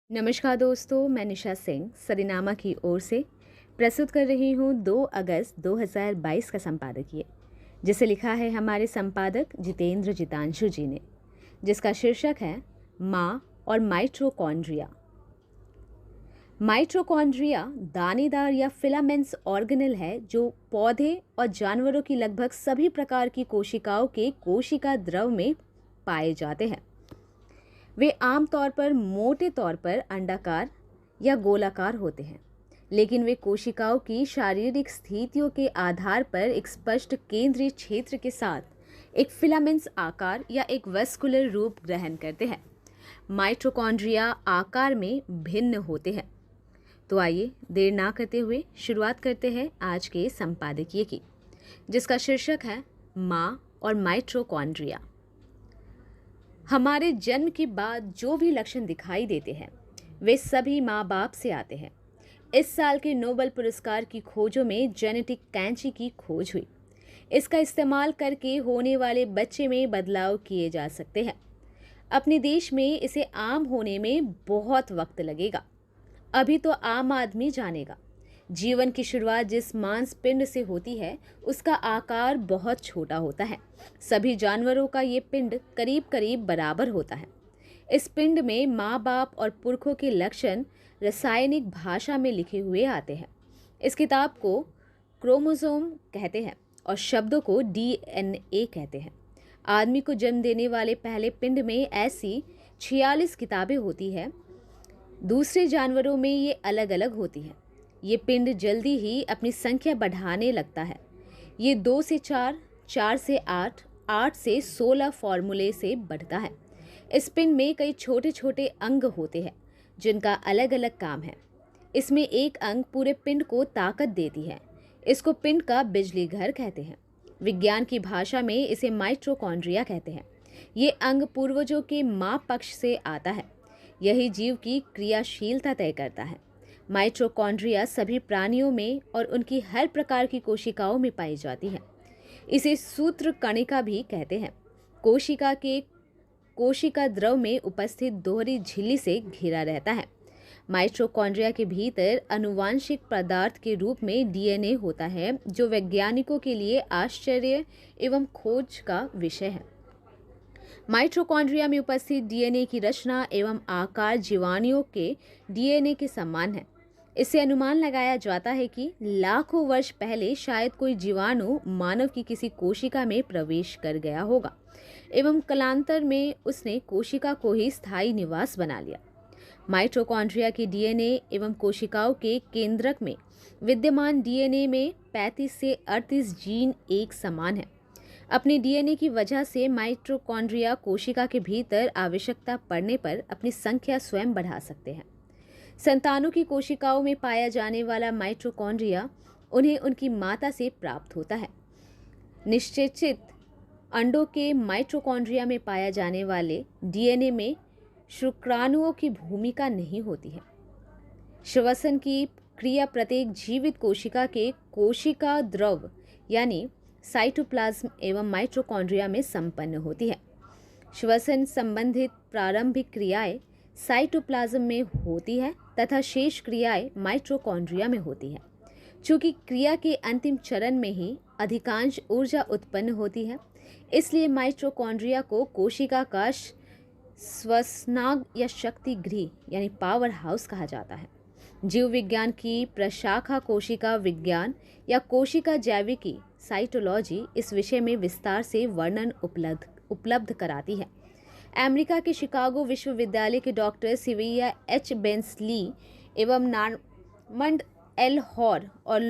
नमस्कार दोस्तों, मैं निशा सिंह सरिनामा की ओर से प्रस्तुत कर रही हूँ 2 अगस्त 2022 का संपादकीय, जिसे लिखा है हमारे संपादक जितेंद्र जितांशु जी ने, जिसका शीर्षक है माँ और माइटोकॉन्ड्रिया। माइटोकॉन्ड्रिया दानेदार या फिलामेंट्स ऑर्गेनेल है जो पौधे और जानवरों की लगभग सभी प्रकार की कोशिकाओं के कोशिका द्रव में पाए जाते हैं। वे आमतौर पर मोटे तौर पर अंडाकार या गोलाकार होते हैं, लेकिन वे कोशिकाओं की शारीरिक स्थितियों के आधार पर एक स्पष्ट केंद्रीय क्षेत्र के साथ एक फिलामेंट्स आकार या एक वेस्कुलर रूप ग्रहण करते हैं। माइटोकॉन्ड्रिया आकार में भिन्न होते हैं। तो आइए देर ना करते हुए शुरुआत करते हैं आज के संपादकीय की, जिसका शीर्षक है माँ और माइटोकॉन्ड्रिया। हमारे जन्म के बाद जो भी लक्षण दिखाई देते हैं वे सभी माँ बाप से आते हैं। इस साल के नोबेल पुरस्कार की खोजों में जेनेटिक कैंची की खोज हुई। इसका इस्तेमाल करके होने वाले बच्चे में बदलाव किए जा सकते हैं। अपने देश में इसे आम होने में बहुत वक्त लगेगा। अभी तो आम आदमी जानेगा। जीवन की शुरुआत जिस मांसपिंड से होती है उसका आकार बहुत छोटा होता है। सभी जानवरों का ये पिंड करीब करीब बराबर होता है। इस पिंड में माँ बाप और पुरखों के लक्षण रासायनिक भाषा में लिखे हुए आते हैं। इस किताब को क्रोमोसोम कहते हैं और शब्दों को डीएनए कहते हैं। आदमी को जन्म देने वाले पहले पिंड में ऐसी 46 किताबें होती है। दूसरे जानवरों में ये अलग अलग होती हैं। ये पिंड जल्दी ही अपनी संख्या बढ़ाने लगता है। ये 2 से 4, 4 से 8, 8 से 16 फॉर्मूले से बढ़ता है। इस पिंड में कई छोटे छोटे अंग होते हैं जिनका अलग अलग काम है। इसमें एक अंग पूरे पिंड को ताकत देती है। इसको पिंड का बिजली घर कहते हैं। विज्ञान की भाषा में इसे माइटोकॉन्ड्रिया कहते हैं। ये अंग पूर्वजों के माँ पक्ष से आता है। यही जीव की क्रियाशीलता तय करता है। माइटोकॉन्ड्रिया सभी प्राणियों में और उनकी हर प्रकार की कोशिकाओं में पाई जाती है। इसे सूत्र कणिका भी कहते हैं। कोशिका के कोशिका द्रव में उपस्थित दोहरी झिल्ली से घिरा रहता है। माइटोकॉन्ड्रिया के भीतर आनुवांशिक पदार्थ के रूप में डीएनए होता है, जो वैज्ञानिकों के लिए आश्चर्य एवं खोज का विषय है। माइटोकॉन्ड्रिया में उपस्थित डीएनए की रचना एवं आकार जीवाणुओं के डीएनए के समान है। इससे अनुमान लगाया जाता है कि लाखों वर्ष पहले शायद कोई जीवाणु मानव की किसी कोशिका में प्रवेश कर गया होगा एवं कालांतर में उसने कोशिका को ही स्थायी निवास बना लिया। माइटोकॉन्ड्रिया के डीएनए एवं कोशिकाओं के केंद्रक में विद्यमान डीएनए में 35 से 38 जीन एक समान है। अपने डीएनए की वजह से माइटोकॉन्ड्रिया कोशिका के भीतर आवश्यकता पड़ने पर अपनी संख्या स्वयं बढ़ा सकते हैं। संतानों की कोशिकाओं में पाया जाने वाला माइटोकॉन्ड्रिया उन्हें उनकी माता से प्राप्त होता है। निश्चेचित अंडों के माइटोकॉन्ड्रिया में पाया जाने वाले डीएनए में शुक्राणुओं की भूमिका नहीं होती है। श्वसन की क्रिया प्रत्येक जीवित कोशिका के कोशिका द्रव यानी साइटोप्लाज्म एवं माइटोकॉन्ड्रिया में संपन्न होती है। श्वसन संबंधित प्रारंभिक क्रियाएं साइटोप्लाज्म में होती है तथा शेष क्रियाएं माइटोकॉन्ड्रिया में होती है। चूंकि क्रिया के अंतिम चरण में ही अधिकांश ऊर्जा उत्पन्न होती है, इसलिए माइटोकॉन्ड्रिया को कोशिका का श्वसनांग या शक्ति गृह यानी पावर हाउस कहा जाता है। जीव विज्ञान की प्रशाखा कोशिका विज्ञान या कोशिका जैविकी साइटोलॉजी इस विषय में विस्तार से वर्णन उपलब्ध कराती है। अमेरिका के शिकागो विश्वविद्यालय के डॉक्टर सिविया एच बेंसली एवं नार्मंड एल हॉर और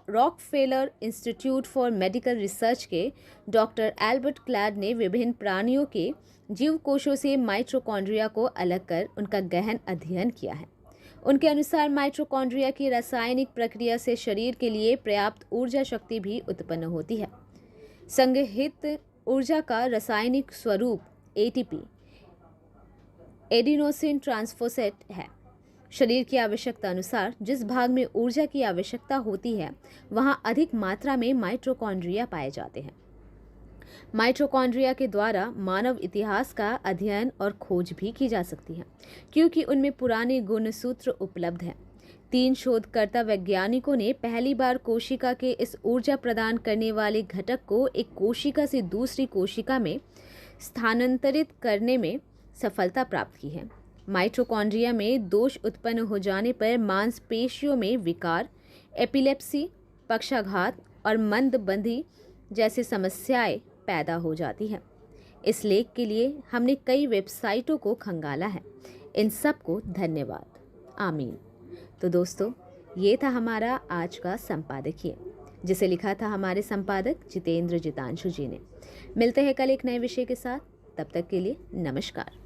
Rockefeller institute for medical research के डॉक्टर एल्बर्ट क्लैड ने विभिन्न प्राणियों के जीव कोशों से माइटोकॉन्ड्रिया को अलग कर उनका गहन अध्ययन किया है। उनके अनुसार माइटोकॉन्ड्रिया की रासायनिक प्रक्रिया से शरीर के लिए पर्याप्त ऊर्जा शक्ति भी उत्पन्न होती है। संग्रहित ऊर्जा का रासायनिक स्वरूप एटीपी एडिनोसिन ट्रांसफॉस्फेट है। शरीर की आवश्यकता अनुसार जिस भाग में ऊर्जा की आवश्यकता होती है वहां अधिक मात्रा में माइटोकॉन्ड्रिया पाए जाते हैं। माइटोकॉन्ड्रिया के द्वारा मानव इतिहास का अध्ययन और खोज भी की जा सकती है, क्योंकि उनमें पुराने गुणसूत्र उपलब्ध हैं। 3 शोधकर्ता वैज्ञानिकों ने पहली बार कोशिका के इस ऊर्जा प्रदान करने वाले घटक को एक कोशिका से दूसरी कोशिका में स्थानांतरित करने में सफलता प्राप्त की है। माइटोकॉन्ड्रिया में दोष उत्पन्न हो जाने पर मांसपेशियों में विकार, एपिलेप्सी, पक्षाघात और मंदबंधी जैसी समस्याएं पैदा हो जाती हैं। इस लेख के लिए हमने कई वेबसाइटों को खंगाला है। इन सबको धन्यवाद। आमीन। तो दोस्तों, ये था हमारा आज का संपादकीय, जिसे लिखा था हमारे संपादक जितेंद्र जितांशु जी ने। मिलते हैं कल एक नए विषय के साथ। तब तक के लिए नमस्कार।